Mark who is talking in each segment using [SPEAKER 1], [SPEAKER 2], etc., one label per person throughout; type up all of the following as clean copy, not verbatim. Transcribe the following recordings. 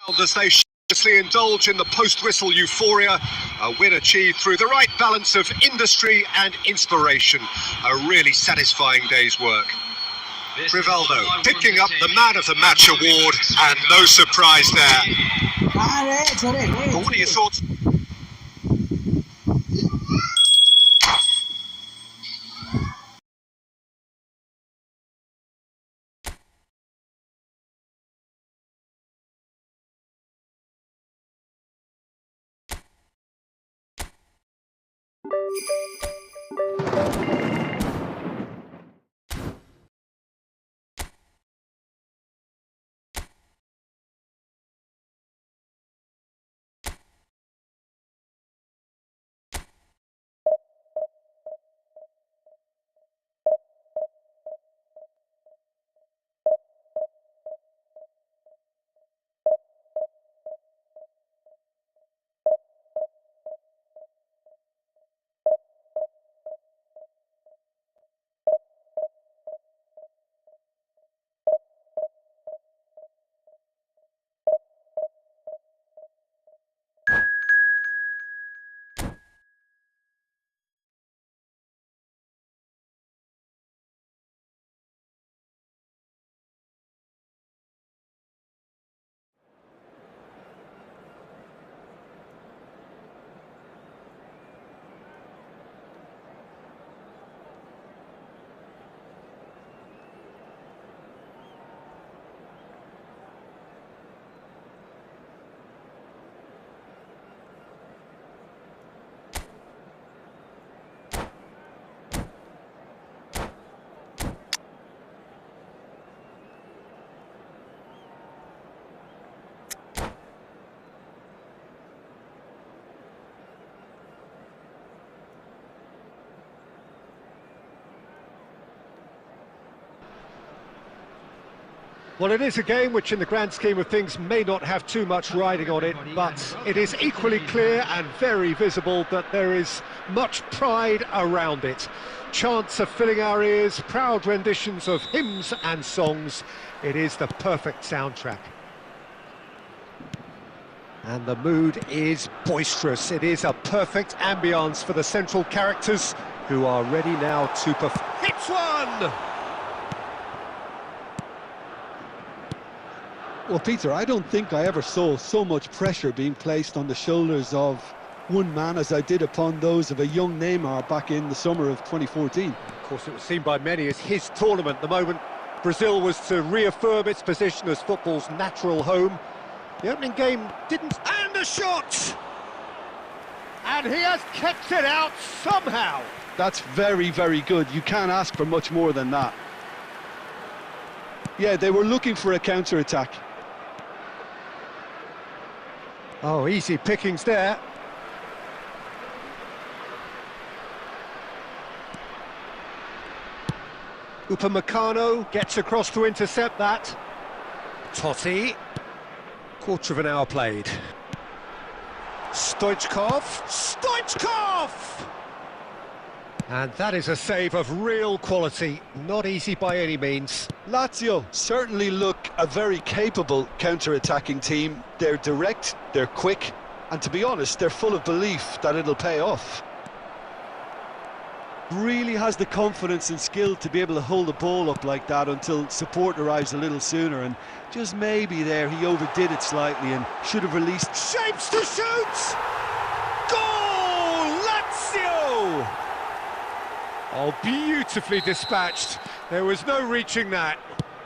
[SPEAKER 1] As they shamelessly indulge in the post-whistle euphoria, a win achieved through the right balance of industry and inspiration. A really satisfying day's work. Rivaldo picking up the Man of the Match award, and no surprise there. But what are your thoughts?
[SPEAKER 2] Well, it is a game which in the grand scheme of things may not have too much riding on it, but it is equally clear and very visible that there is much pride around it. Chants are filling our ears, proud renditions of hymns and songs. It is the perfect soundtrack. And the mood is boisterous. It is a perfect ambience for the central characters who are ready now to perform. Hits one!
[SPEAKER 3] Well, Peter, I don't think I ever saw so much pressure being placed on the shoulders of one man as I did upon those of a young Neymar back in the summer of 2014.
[SPEAKER 2] Of course, it was seen by many as his tournament, the moment Brazil was to reaffirm its position as football's natural home. The opening game didn't... And a shot! And he has kept it out somehow.
[SPEAKER 3] That's very, very good. You can't ask for much more than that. Yeah, they were looking for a counter-attack.
[SPEAKER 2] Oh, easy pickings there. Upamecano gets across to intercept that. Totti. Quarter of an hour played. Stoichkov. Stoichkov! And that is a save of real quality. Not easy by any means.
[SPEAKER 3] Lazio certainly look a very capable counter-attacking team. They're direct, they're quick, and to be honest, they're full of belief that it'll pay off. Really has the confidence and skill to be able to hold the ball up like that until support arrives a little sooner, and just maybe there he overdid it slightly and should have released.
[SPEAKER 2] Shapes to shoot! Goal! Lazio! Oh, beautifully dispatched. There was no reaching that.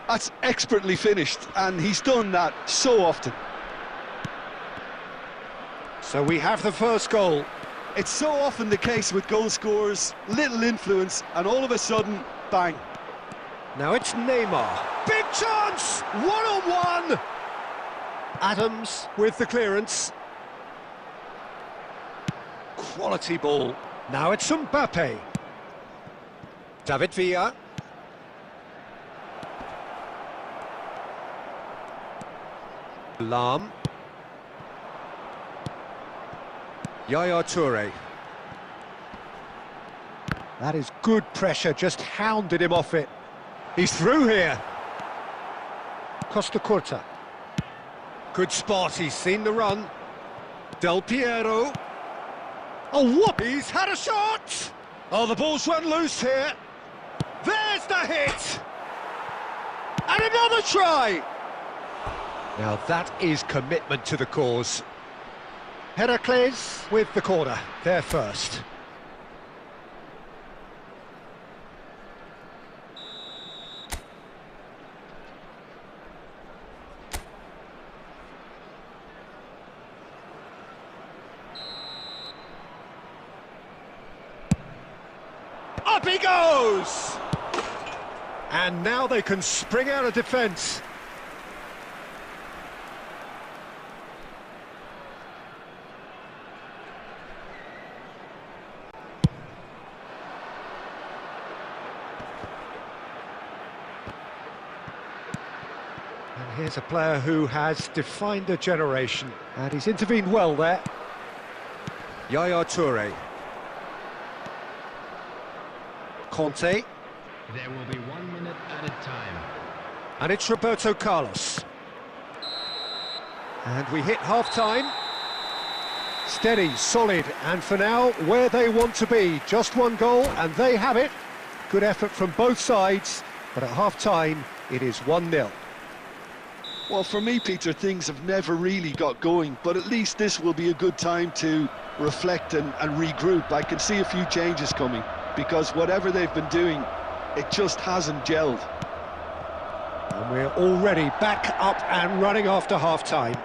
[SPEAKER 3] That's expertly finished, and he's done that so often.
[SPEAKER 2] So we have the first goal.
[SPEAKER 3] It's so often the case with goal scorers, little influence, and all of a sudden, bang.
[SPEAKER 2] Now it's Neymar. Big chance! One-on-one! Adams with the clearance. Quality ball. Now it's Mbappe. David Villa. Lam. Yaya Toure. That is good pressure, just hounded him off it. He's through here. Costa Curta. Good spot, he's seen the run. Del Piero. Oh, what? He's had a shot! Oh, the ball's run loose here. There's the hit! And another try! Now that is commitment to the cause. Heracles with the corner, there first. Up he goes! And now they can spring out of defence. And here's a player who has defined a generation, and he's intervened well there. Yaya Toure. Conte.
[SPEAKER 4] There will be 1 minute added time.
[SPEAKER 2] And it's Roberto Carlos. And we hit half-time. Steady, solid, and for now, where they want to be. Just one goal, and they have it. Good effort from both sides, but at half-time, it is 1-0.
[SPEAKER 3] Well, for me, Peter, things have never really got going, but at least this will be a good time to reflect and regroup. I can see a few changes coming, because whatever they've been doing, it just hasn't gelled.
[SPEAKER 2] And we're already back up and running after half-time.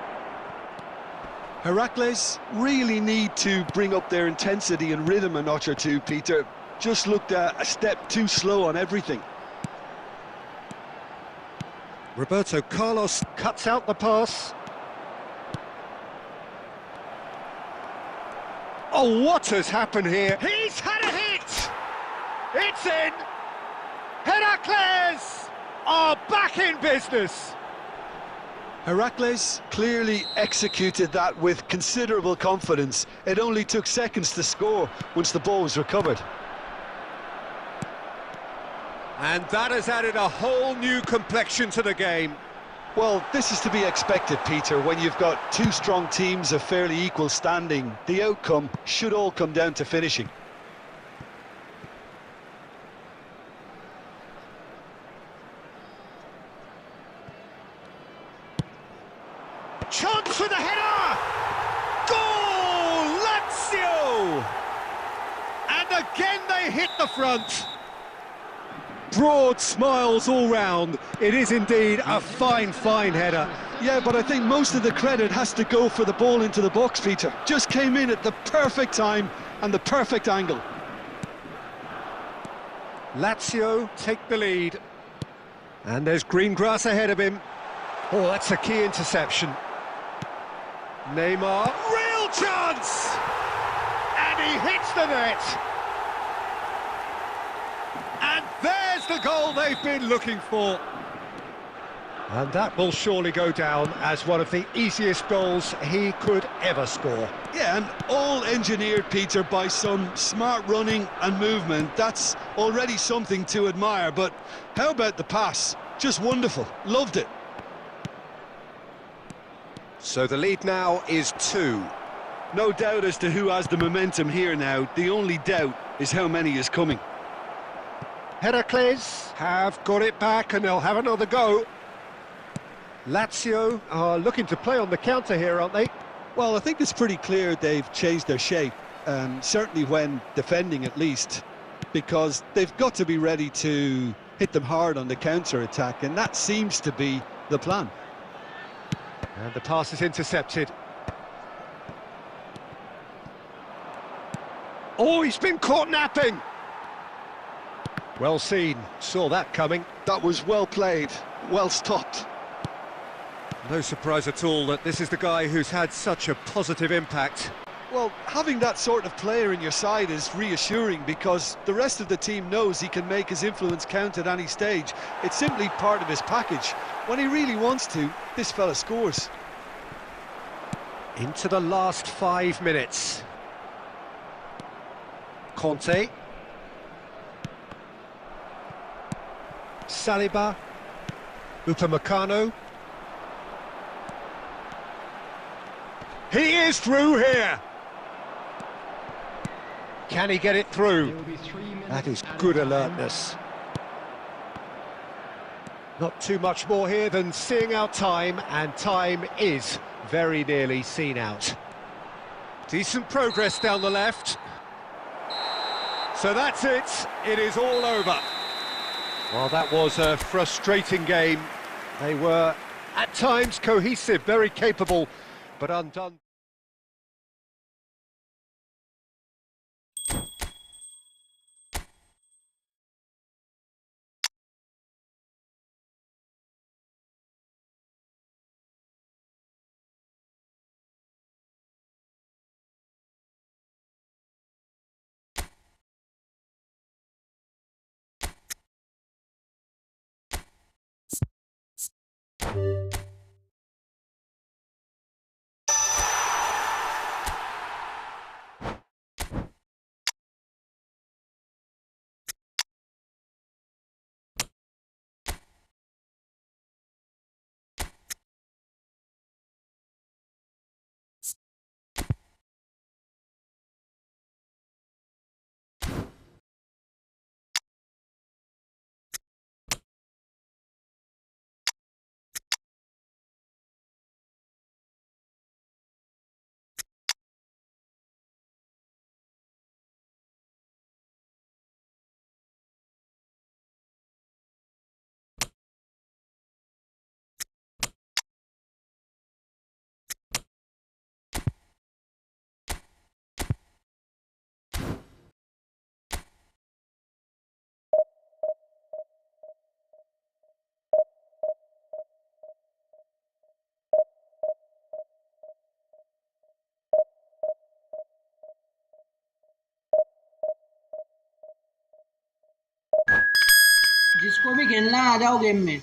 [SPEAKER 3] Heracles really need to bring up their intensity and rhythm a notch or two, Peter. Just looked a step too slow on everything.
[SPEAKER 2] Roberto Carlos cuts out the pass. Oh, what has happened here? He's had a hit! It's in! Heracles are back in business!
[SPEAKER 3] Heracles clearly executed that with considerable confidence. It only took seconds to score once the ball was recovered.
[SPEAKER 2] And that has added a whole new complexion to the game.
[SPEAKER 3] Well, this is to be expected, Peter. When you've got two strong teams of fairly equal standing, the outcome should all come down to finishing.
[SPEAKER 2] Chance for the header! Goal! Lazio! And again they hit the front. Broad smiles all round. It is indeed a fine, fine header.
[SPEAKER 3] Yeah, but I think most of the credit has to go for the ball into the box, Peter. Just came in at the perfect time and the perfect angle.
[SPEAKER 2] Lazio take the lead. And there's green grass ahead of him. Oh, that's a key interception. Neymar, real chance! And he hits the net. And there's the goal they've been looking for. And that will surely go down as one of the easiest goals he could ever score.
[SPEAKER 3] Yeah, and all engineered, Peter, by some smart running and movement. That's already something to admire, but how about the pass? Just wonderful. Loved it.
[SPEAKER 2] So the lead now is 2.
[SPEAKER 3] No doubt as to who has the momentum here now. The only doubt is how many is coming.
[SPEAKER 2] Heracles have got it back and they'll have another go. Lazio are looking to play on the counter here, aren't they?
[SPEAKER 3] Well, I think it's pretty clear they've changed their shape, certainly when defending at least, because they've got to be ready to hit them hard on the counter-attack, and that seems to be the plan.
[SPEAKER 2] And the pass is intercepted. Oh, he's been caught napping! Well seen, saw that coming.
[SPEAKER 3] That was well played, well stopped.
[SPEAKER 2] No surprise at all that this is the guy who's had such a positive impact.
[SPEAKER 3] Well, having that sort of player in your side is reassuring because the rest of the team knows he can make his influence count at any stage. It's simply part of his package. When he really wants to, this fella scores.
[SPEAKER 2] Into the last 5 minutes. Conte. Saliba. Upamecano. He is through here. Can he get it
[SPEAKER 4] There
[SPEAKER 2] through?
[SPEAKER 4] will be 3 minutes
[SPEAKER 2] That is
[SPEAKER 4] added
[SPEAKER 2] good
[SPEAKER 4] time.
[SPEAKER 2] alertness. Not too much more here than seeing out time, and time is very nearly seen out. Decent progress down the left. So that's it. It is all over. Well, that was a frustrating game. They were, at times, cohesive, very capable, but undone.
[SPEAKER 5] जिसको भी खेलना आ जाओ game में।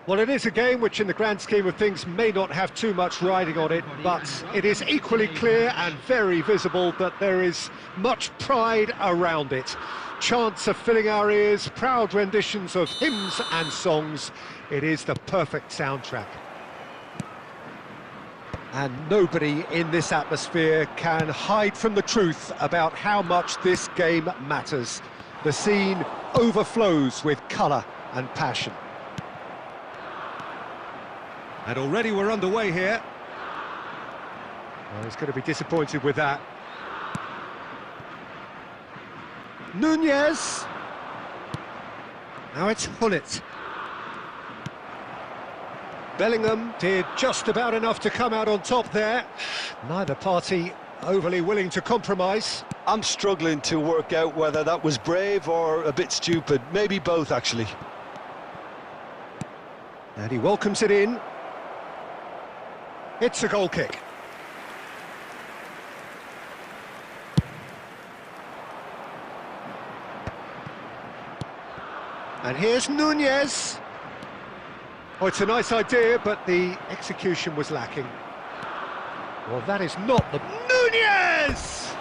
[SPEAKER 2] Well, it is a game which in the grand scheme of things may not have too much riding on it, but it is equally clear and very visible that there is much pride around it. Chants are filling our ears, proud renditions of hymns and songs. It is the perfect soundtrack. And nobody in this atmosphere can hide from the truth about how much this game matters. The scene overflows with colour and passion. And already we're underway here. Well, he's going to be disappointed with that. Nunez. Now it's Hullet. Bellingham did just about enough to come out on top there. Neither party overly willing to compromise.
[SPEAKER 3] I'm struggling to work out whether that was brave or a bit stupid. Maybe both, actually.
[SPEAKER 2] And he welcomes it in. It's a goal kick. And here's Nunez. Oh, it's a nice idea, but the execution was lacking. Well, that is not the... Nunez!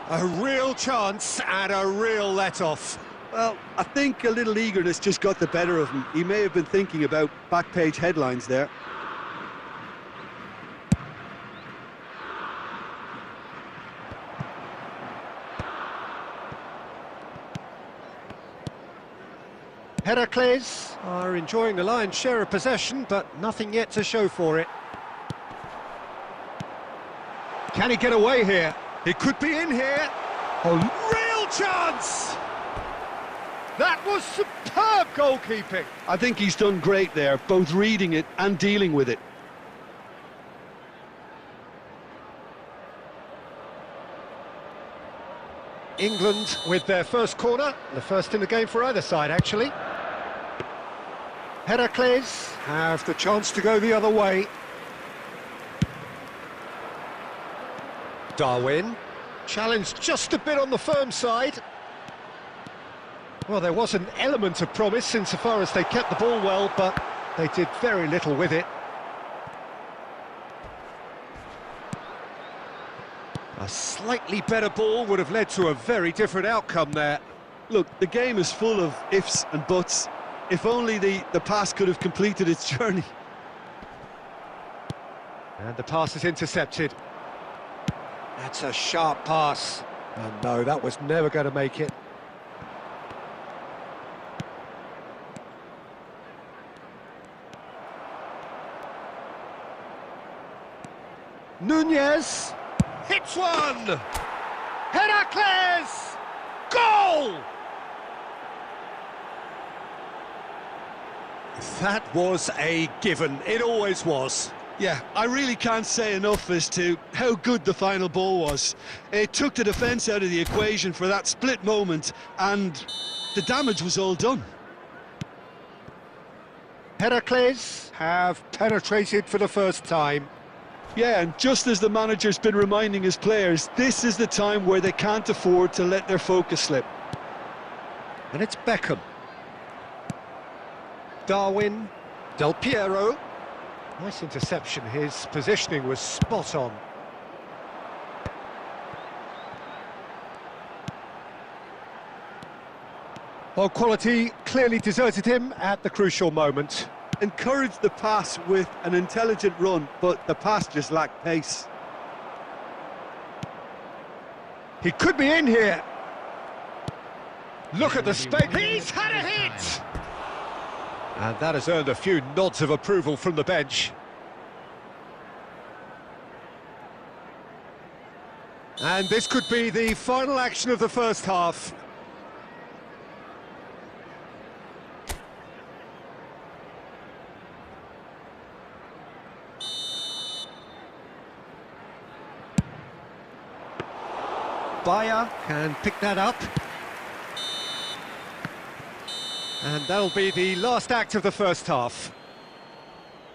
[SPEAKER 2] A real chance and a real let-off.
[SPEAKER 3] Well, I think a little eagerness just got the better of him. He may have been thinking about back-page headlines there.
[SPEAKER 2] Heracles are enjoying the lion's share of possession, but nothing yet to show for it. Can he get away here? He could be in here. A real chance! That was superb goalkeeping.
[SPEAKER 3] I think he's done great there, both reading it and dealing with it.
[SPEAKER 2] England with their first corner, the first in the game for either side, actually. Heracles have the chance to go the other way. Darwin, challenged just a bit on the firm side. Well, there was an element of promise insofar as they kept the ball well, but they did very little with it. A slightly better ball would have led to a very different outcome there.
[SPEAKER 3] Look, the game is full of ifs and buts. If only the pass could have completed its journey.
[SPEAKER 2] And the pass is intercepted. That's a sharp pass. And no, that was never going to make it. Nunez hits one! Heracles! Goal! That was a given, it always was.
[SPEAKER 3] Yeah, I really can't say enough as to how good the final ball was. It took the defence out of the equation for that split moment, and the damage was all done.
[SPEAKER 2] Heracles have penetrated for the first time.
[SPEAKER 3] Yeah, and just as the manager's been reminding his players, this is the time where they can't afford to let their focus slip.
[SPEAKER 2] And it's Beckham. Darwin, Del Piero. Nice interception, his positioning was spot on. Well, quality clearly deserted him at the crucial moment.
[SPEAKER 3] Encouraged the pass with an intelligent run, but the pass just lacked pace.
[SPEAKER 2] He could be in here. Look at the space. He's had a hit! And that has earned a few nods of approval from the bench. And this could be the final action of the first half. Bayer can pick that up. And that'll be the last act of the first half.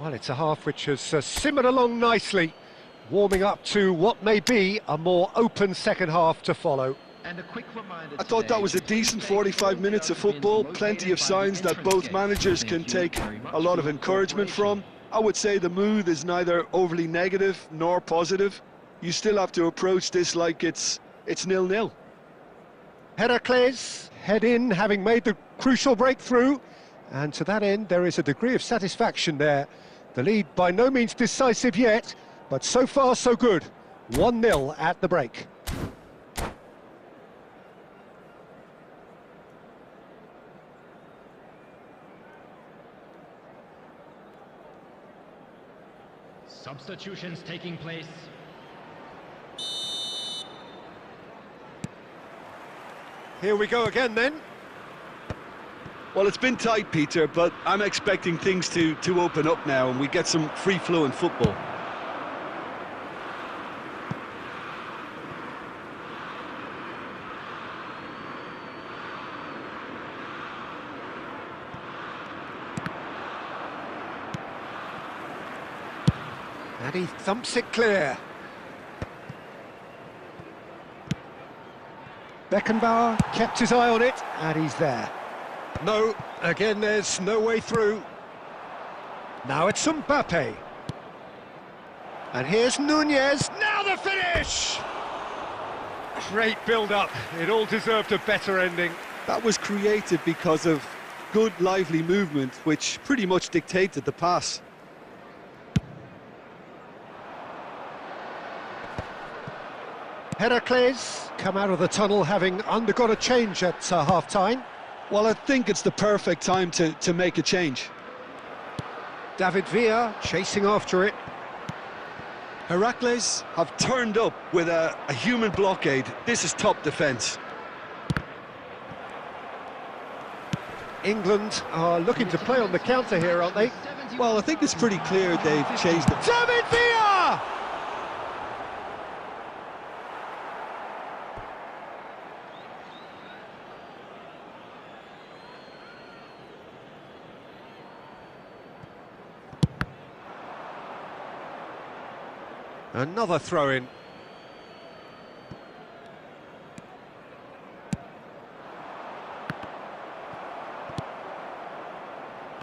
[SPEAKER 2] Well, it's a half which has simmered along nicely, warming up to what may be a more open second half to follow.
[SPEAKER 4] And a quick reminder,
[SPEAKER 3] I thought that was a decent 45 minutes of football, plenty of signs that both managers can take a lot of encouragement from. I would say the mood is neither overly negative nor positive. You still have to approach this like it's 0-0.
[SPEAKER 2] Heracles head in, having made the crucial breakthrough, and to that end there is a degree of satisfaction there. The lead by no means decisive yet, but so far so good. 1-0 at the break.
[SPEAKER 4] substitutions taking place.
[SPEAKER 2] Here we go again then.
[SPEAKER 3] Well, it's been tight, Peter, but I'm expecting things to open up now and we get some free-flowing football.
[SPEAKER 2] And he thumps it clear. Beckenbauer kept his eye on it, and he's there. No, again there's no way through. Now it's Mbappe. And here's Nunez, now the finish! Great build-up, it all deserved a better ending.
[SPEAKER 3] That was created because of good, lively movement, which pretty much dictated the pass.
[SPEAKER 2] Heracles come out of the tunnel having undergone a change at half-time.
[SPEAKER 3] Well, I think it's the perfect time to make a change.
[SPEAKER 2] David Villa chasing after it.
[SPEAKER 3] Heracles have turned up with a human blockade. This is top defence.
[SPEAKER 2] England are looking to play on the counter here, aren't they?
[SPEAKER 3] Well, I think it's pretty clear they've changed it.
[SPEAKER 2] David Villa! Another throw-in.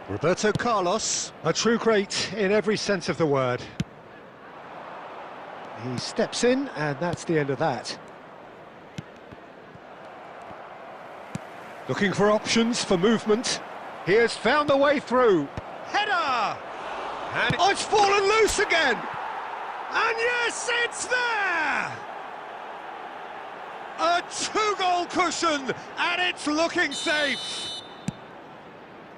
[SPEAKER 2] Roberto Carlos, a true great in every sense of the word. He steps in, and that's the end of that. Looking for options for movement. He has found the way through. Header! And oh, it's fallen loose again! And yes, it's there! A two-goal cushion, and it's looking safe.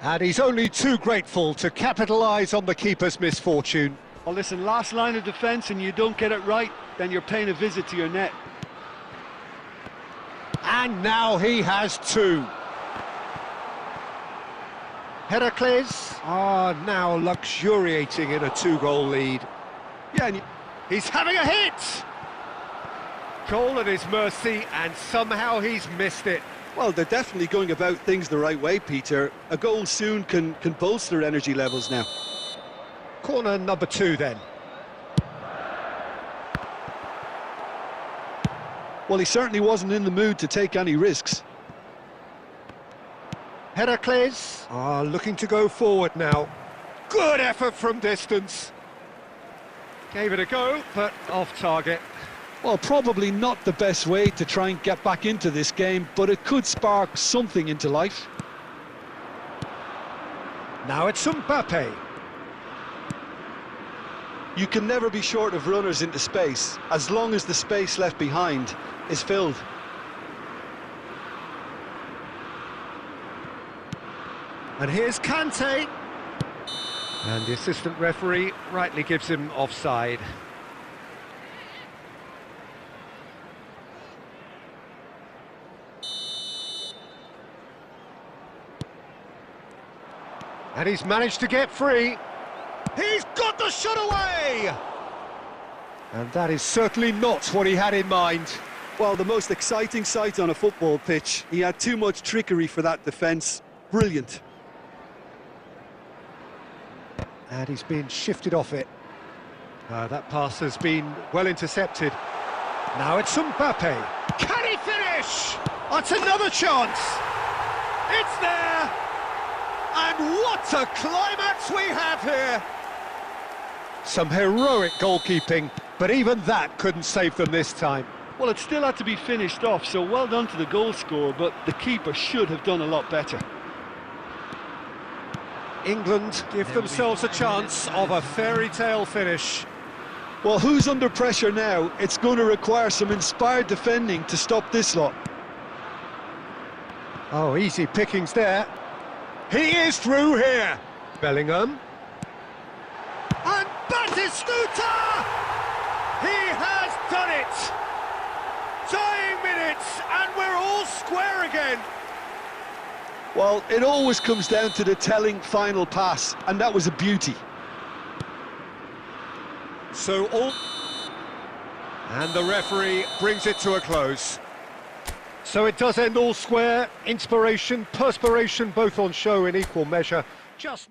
[SPEAKER 2] And he's only too grateful to capitalise on the keeper's misfortune.
[SPEAKER 3] Well, listen, last line of defence and you don't get it right, then you're paying a visit to your net.
[SPEAKER 2] And now he has two. Heracles are now luxuriating in a two-goal lead.
[SPEAKER 3] Yeah, and
[SPEAKER 2] He's having a hit! Goal at his mercy, and somehow he's missed it.
[SPEAKER 3] well, they're definitely going about things the right way, Peter. A goal soon can bolster energy levels now.
[SPEAKER 2] Corner number 2 then.
[SPEAKER 3] Well, he certainly wasn't in the mood to take any risks.
[SPEAKER 2] Heracles are looking to go forward now. Good effort from distance. Gave it a go, but off target.
[SPEAKER 3] Well, probably not the best way to try and get back into this game, but it could spark something into life.
[SPEAKER 2] Now it's Mbappe.
[SPEAKER 3] You can never be short of runners into space, as long as the space left behind is filled.
[SPEAKER 2] And here's Kante. And the assistant referee rightly gives him offside. And he's managed to get free. He's got the shot away! And that is certainly not what he had in mind.
[SPEAKER 3] Well, the most exciting sight on a football pitch. He had too much trickery for that defence. Brilliant.
[SPEAKER 2] And he's been shifted off it. That pass has been well intercepted. Now it's Mbappe. Can he finish? That's another chance. It's there. And what a climax we have here. Some heroic goalkeeping, but even that couldn't save them this time.
[SPEAKER 3] Well, it still had to be finished off, so well done to the goal scorer, but the keeper should have done a lot better.
[SPEAKER 2] England give themselves a chance of a fairy tale finish.
[SPEAKER 3] Well, who's under pressure now? It's going to require some inspired defending to stop this lot.
[SPEAKER 2] Oh, easy pickings there. He is through here. Bellingham. And Batistuta! He has done it! Dying minutes, and we're all square again.
[SPEAKER 3] Well, it always comes down to the telling final pass, and that was a beauty.
[SPEAKER 2] So all... And the referee brings it to a close. So it does end all square. Inspiration, perspiration, both on show in equal measure. Just...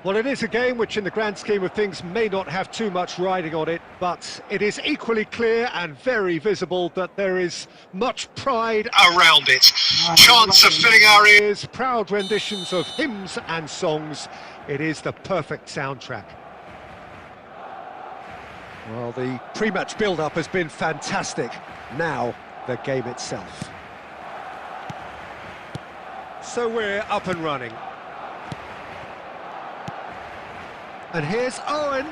[SPEAKER 2] Well, it is a game which in the grand scheme of things may not have too much riding on it, but it is equally clear and very visible that there is much pride
[SPEAKER 1] Around it. Chants of filling our ears.
[SPEAKER 2] proud renditions of hymns and songs. It is the perfect soundtrack. Well, the pre-match build-up has been fantastic. Now, the game itself. So we're up and running. And here's Owen.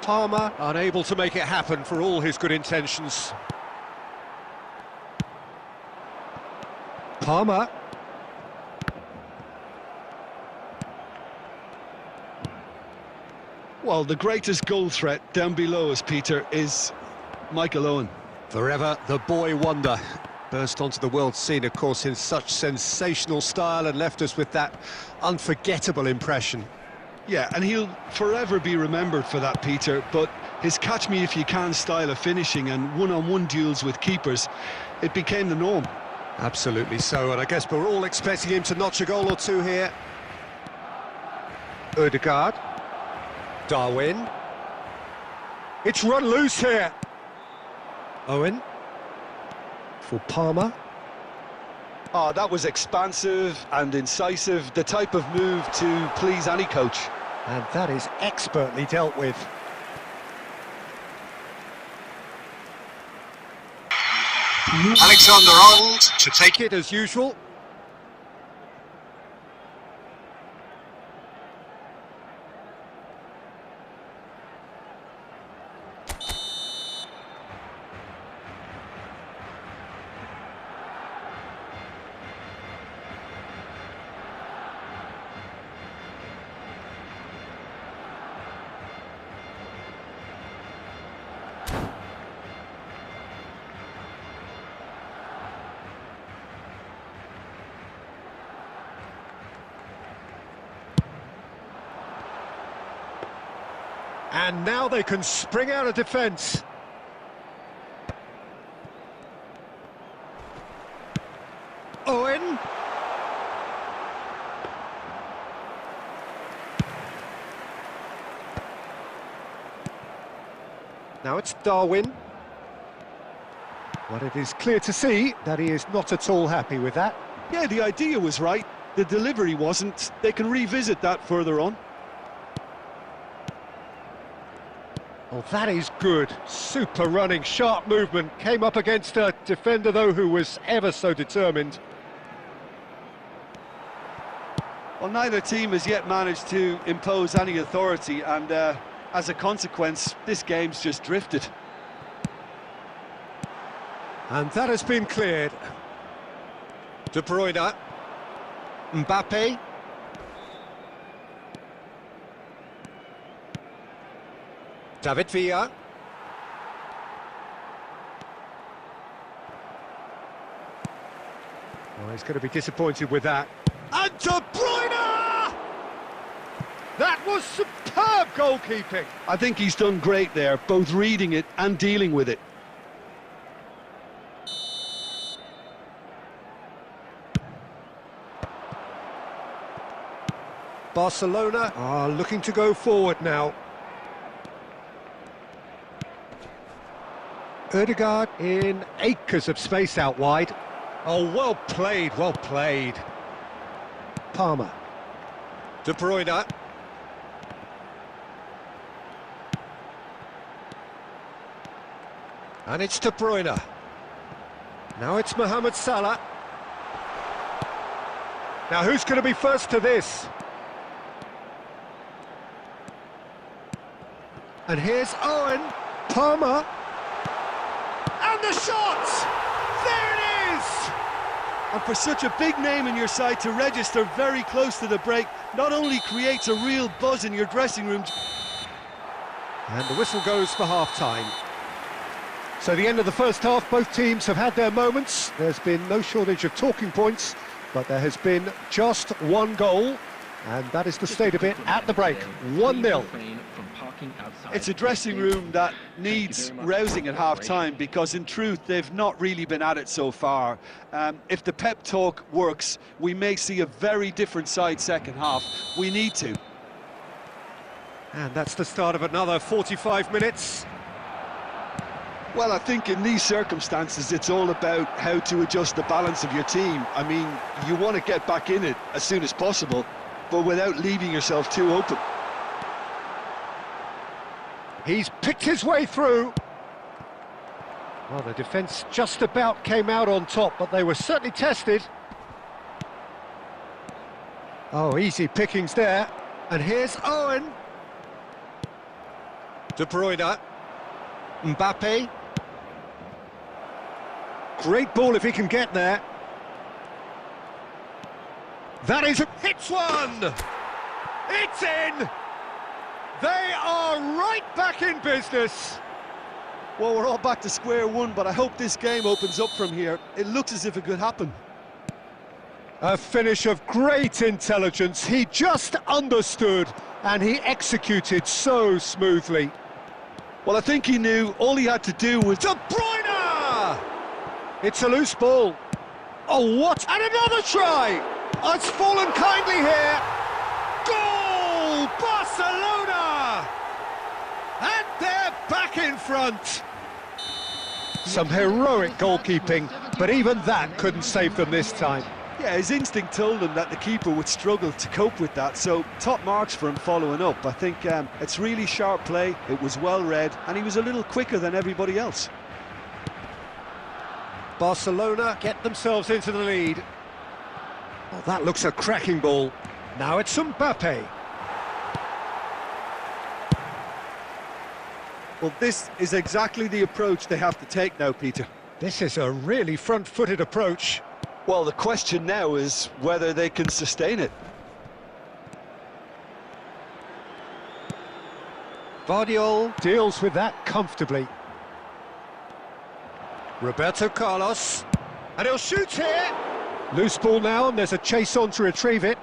[SPEAKER 2] Palmer unable to make it happen for all his good intentions. Palmer.
[SPEAKER 3] Well, the greatest goal threat down below us, Peter, is Michael Owen.
[SPEAKER 2] Forever the boy wonder. Burst onto the world scene, of course, in such sensational style and left us with that unforgettable impression.
[SPEAKER 3] Yeah, and he'll forever be remembered for that, Peter, but his catch-me-if-you-can style of finishing and one-on-one duels with keepers, it became the norm.
[SPEAKER 2] Absolutely so, and I guess we're all expecting him to notch a goal or two here. Ødegaard. Darwin. It's run loose here. Owen. For Palmer.
[SPEAKER 3] Oh, that was expansive and incisive, the type of move to please any coach.
[SPEAKER 2] And that is expertly dealt with.
[SPEAKER 1] Alexander-Arnold to take it.
[SPEAKER 2] It as usual. And now they can spring out of defence. Owen. Now it's Darwin. But it is clear to see that he is not at all happy with that.
[SPEAKER 3] Yeah, the idea was right, the delivery wasn't. They can revisit that further on.
[SPEAKER 2] Oh, that is good. Super running, sharp movement. Came up against a defender, though, who was ever so determined.
[SPEAKER 3] Well, neither team has yet managed to impose any authority, and as a consequence, this game's just drifted.
[SPEAKER 2] And that has been cleared. De Bruyne. Mbappe. David Villa. Oh, he's going to be disappointed with that. And De Bruyne! That was superb goalkeeping.
[SPEAKER 3] I think he's done great there, both reading it and dealing with it.
[SPEAKER 2] Barcelona are looking to go forward now. Ødegaard in acres of space out wide. Oh, well played, well played. Palmer. De Bruyne. And it's De Bruyne. Now it's Mohamed Salah. Now who's going to be first to this? And here's Owen. Palmer. And the shot! There it is!
[SPEAKER 3] And for such a big name in your side to register very close to the break, not only creates a real buzz in your dressing room.
[SPEAKER 2] And the whistle goes for half-time. So the end of the first half, both teams have had their moments. There's been no shortage of talking points, but there has been just one goal. And that is the state of it at the break. 1-0.
[SPEAKER 3] It's a dressing room that needs rousing at half-time because, in truth, they've not really been at it so far. If the pep talk works, we may see a very different side second half. We need to.
[SPEAKER 2] And that's the start of another 45 minutes.
[SPEAKER 3] Well, I think in these circumstances, it's all about how to adjust the balance of your team. I mean, you want to get back in it as soon as possible, but without leaving yourself too open.
[SPEAKER 2] He's picked his way through. Well, the defence just about came out on top, but they were certainly tested. Oh, easy pickings there. And here's Owen. De Bruyne. Mbappe. Great ball if he can get there. That is a... Hits one! It's in! They are right back in business.
[SPEAKER 3] Well, we're all back to square one, but I hope this game opens up from here. It looks as if it could happen.
[SPEAKER 2] A finish of great intelligence. He just understood and he executed so smoothly.
[SPEAKER 3] Well, I think he knew all he had to do was...
[SPEAKER 2] De Bruyne! It's a loose ball. Oh, what? And another try! Oh, it's fallen kindly here. Goal! Barcelona! And they're back in front. Some heroic goalkeeping, but even that couldn't save them this time.
[SPEAKER 3] Yeah, his instinct told him that the keeper would struggle to cope with that, so top marks for him following up. I think it's really sharp play, it was well read, and he was a little quicker than everybody else.
[SPEAKER 2] Barcelona get themselves into the lead. Oh, that looks a cracking ball. Now it's Mbappe.
[SPEAKER 3] Well, this is exactly the approach they have to take now, Peter.
[SPEAKER 2] This is a really front-footed approach.
[SPEAKER 3] Well, the question now is whether they can sustain it.
[SPEAKER 2] Vardiol deals with that comfortably. Roberto Carlos. And he'll shoot here. Loose ball now, and there's a chase on to retrieve it.